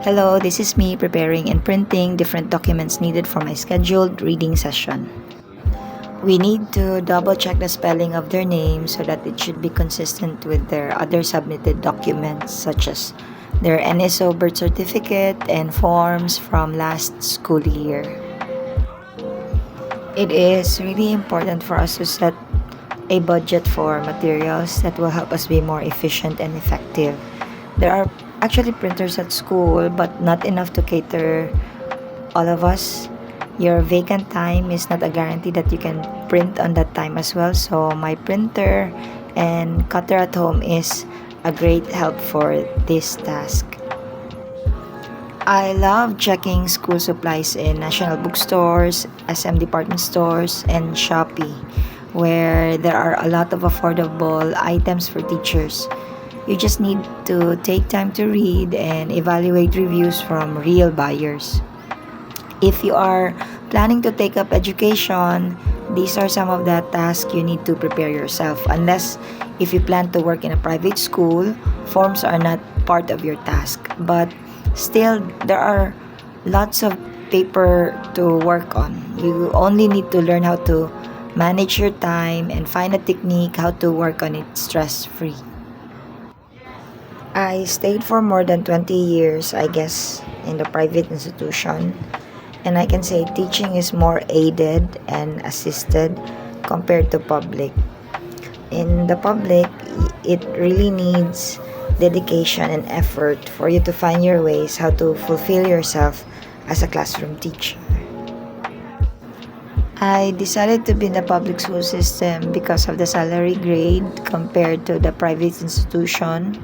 Hello, this is me preparing and printing different documents needed for my scheduled reading session. We need to double check the spelling of their name so that it should be consistent with their other submitted documents such as their NSO birth certificate and forms from last school year. It is really important for us to set a budget for materials that will help us be more efficient and effective. There are actually printers at school, but not enough to cater all of us. Your vacant time is not a guarantee that you can print on that time as well. So my printer and cutter at home is a great help for this task. I love checking school supplies in national bookstores, SM department stores, and Shopee, where there are a lot of affordable items for teachers. You just need to take time to read and evaluate reviews from real buyers. If you are planning to take up education, these are some of the tasks you need to prepare yourself. Unless if you plan to work in a private school, forms are not part of your task. But still, there are lots of paper to work on. You only need to learn how to manage your time and find a technique how to work on it stress-free. I stayed for more than 20 years, I guess, in the private institution. And I can say teaching is more aided and assisted compared to public. In the public, it really needs dedication and effort for you to find your ways how to fulfill yourself as a classroom teacher. I decided to be in the public school system because of the salary grade compared to the private institution.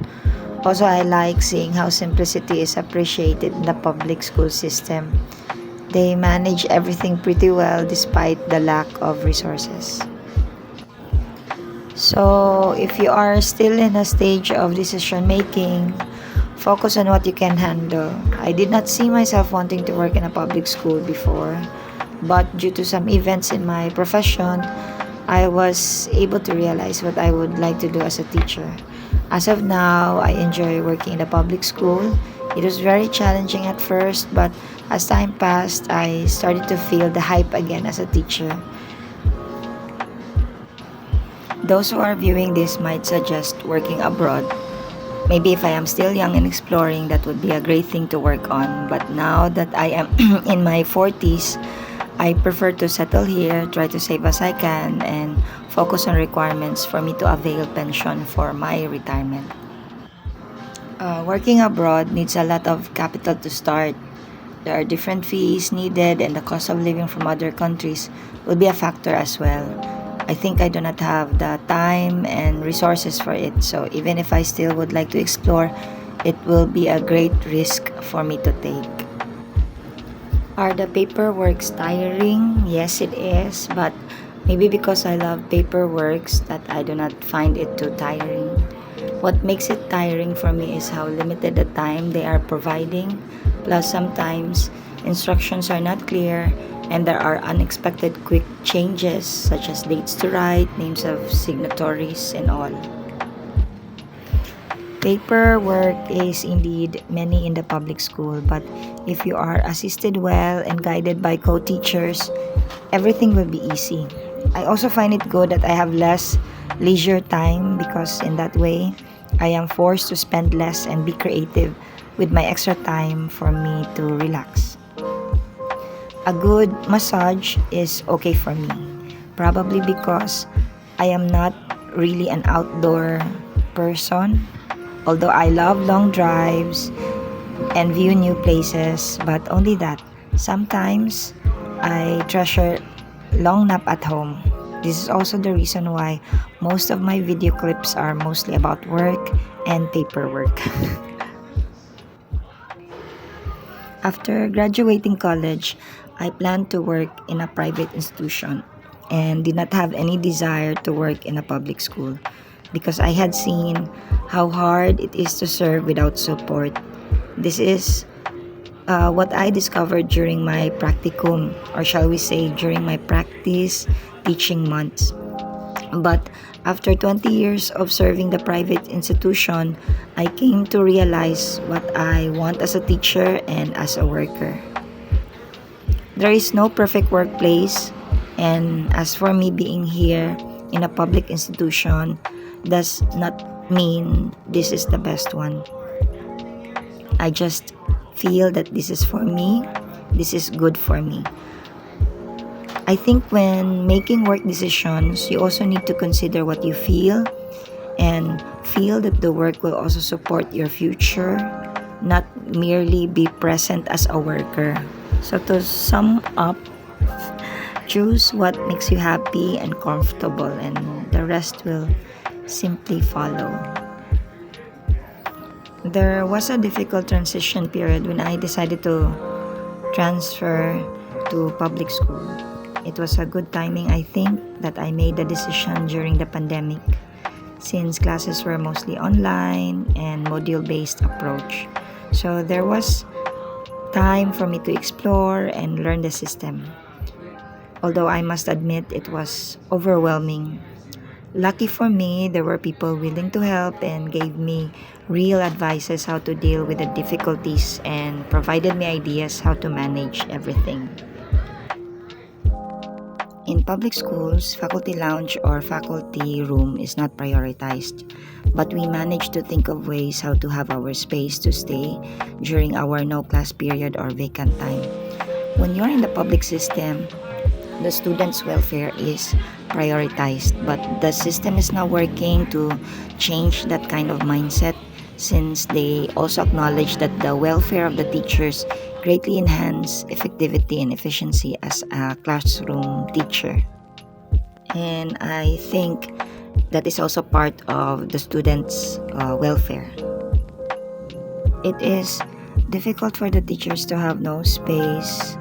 Also, I like seeing how simplicity is appreciated in the public school system. They manage everything pretty well despite the lack of resources. So, if you are still in a stage of decision making, focus on what you can handle. I did not see myself wanting to work in a public school before, but due to some events in my profession, I was able to realize what I would like to do as a teacher. As of now, I enjoy working in the public school. It was very challenging at first, but as time passed, I started to feel the hype again as a teacher. Those who are viewing this might suggest working abroad. Maybe if I am still young and exploring, that would be a great thing to work on. But now that I am in my 40s, I prefer to settle here, try to save as I can, and focus on requirements for me to avail pension for my retirement. Working abroad needs a lot of capital to start. There are different fees needed, and the cost of living from other countries will be a factor as well. I think I do not have the time and resources for it, so even if I still would like to explore, it will be a great risk for me to take. Are the paperworks tiring? Yes, it is, but maybe because I love paperworks that I do not find it too tiring. What makes it tiring for me is how limited the time they are providing, plus sometimes instructions are not clear and there are unexpected quick changes such as dates to write, names of signatories, and all. Paperwork is indeed many in the public school, but if you are assisted well and guided by co-teachers, everything will be easy. I also find it good that I have less leisure time because in that way, I am forced to spend less and be creative with my extra time for me to relax. A good massage is okay for me, probably because I am not really an outdoor person. Although I love long drives and view new places, but only that. Sometimes I treasure long nap at home. This is also the reason why most of my video clips are mostly about work and paperwork. After graduating college, I planned to work in a private institution and did not have any desire to work in a public school because I had seen how hard it is to serve without support. This is what I discovered during my practicum, or shall we say, during my practice teaching months. But after 20 years of serving the private institution, I came to realize what I want as a teacher and as a worker. There is no perfect workplace, and as for me being here in a public institution does not mean this is the best one. I just feel that this is for me, this is good for me. I think when making work decisions, you also need to consider what you feel and feel that the work will also support your future, not merely be present as a worker. So, to sum up, choose what makes you happy and comfortable, and the rest will simply follow. There was a difficult transition period when I decided to transfer to public school. It was a good timing, I think, that I made the decision during the pandemic, since classes were mostly online and module-based approach. So there was time for me to explore and learn the system. Although I must admit it was overwhelming. Lucky for me, there were people willing to help and gave me real advices how to deal with the difficulties and provided me ideas how to manage everything. In public schools, faculty lounge or faculty room is not prioritized, but we manage to think of ways how to have our space to stay during our no class period or vacant time. When you're in the public system, the students' welfare is prioritized, but the system is now working to change that kind of mindset, since they also acknowledge that the welfare of the teachers greatly enhance effectivity and efficiency as a classroom teacher. And I think that is also part of the students' welfare. It is difficult for the teachers to have no space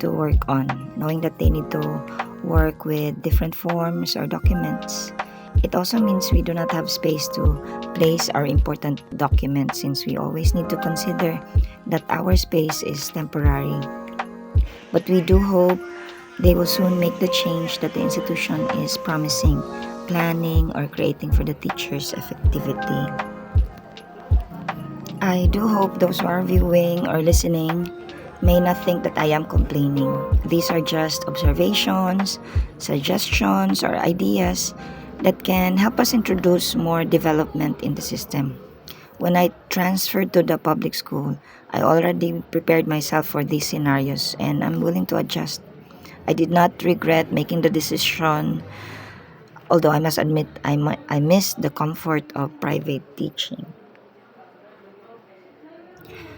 to work on, knowing that they need to work with different forms or documents. It also means we do not have space to place our important documents, since we always need to consider that our space is temporary. But we do hope they will soon make the change that the institution is promising, planning, or creating for the teachers' effectivity. I do hope those who are viewing or listening may not think that I am complaining. These are just observations, suggestions, or ideas that can help us introduce more development in the system. When I transferred to the public school, I already prepared myself for these scenarios and I'm willing to adjust. I did not regret making the decision, although I must admit I miss the comfort of private teaching.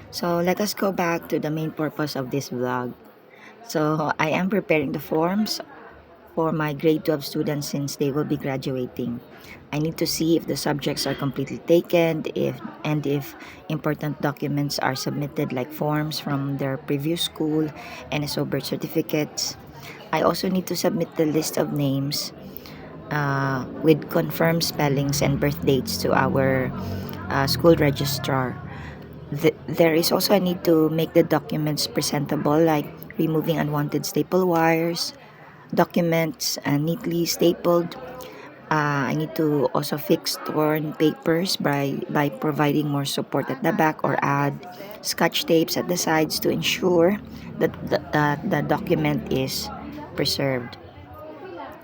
So let us go back to the main purpose of this vlog. So I am preparing the forms for my grade 12 students since they will be graduating. I need to see if the subjects are completely taken, if important documents are submitted like forms from their previous school, NSO birth certificates. I also need to submit the list of names with confirmed spellings and birth dates to our school registrar. There is also a need to make the documents presentable, like removing unwanted staple wires, documents neatly stapled. I need to also fix torn papers by providing more support at the back or add scotch tapes at the sides to ensure that the document is preserved.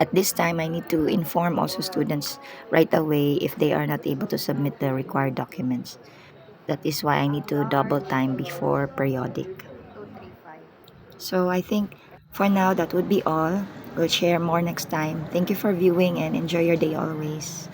At this time, I need to inform also students right away if they are not able to submit the required documents. That is why I need to double time before periodic. So I think for now that would be all. We'll share more next time. Thank you for viewing and enjoy your day always.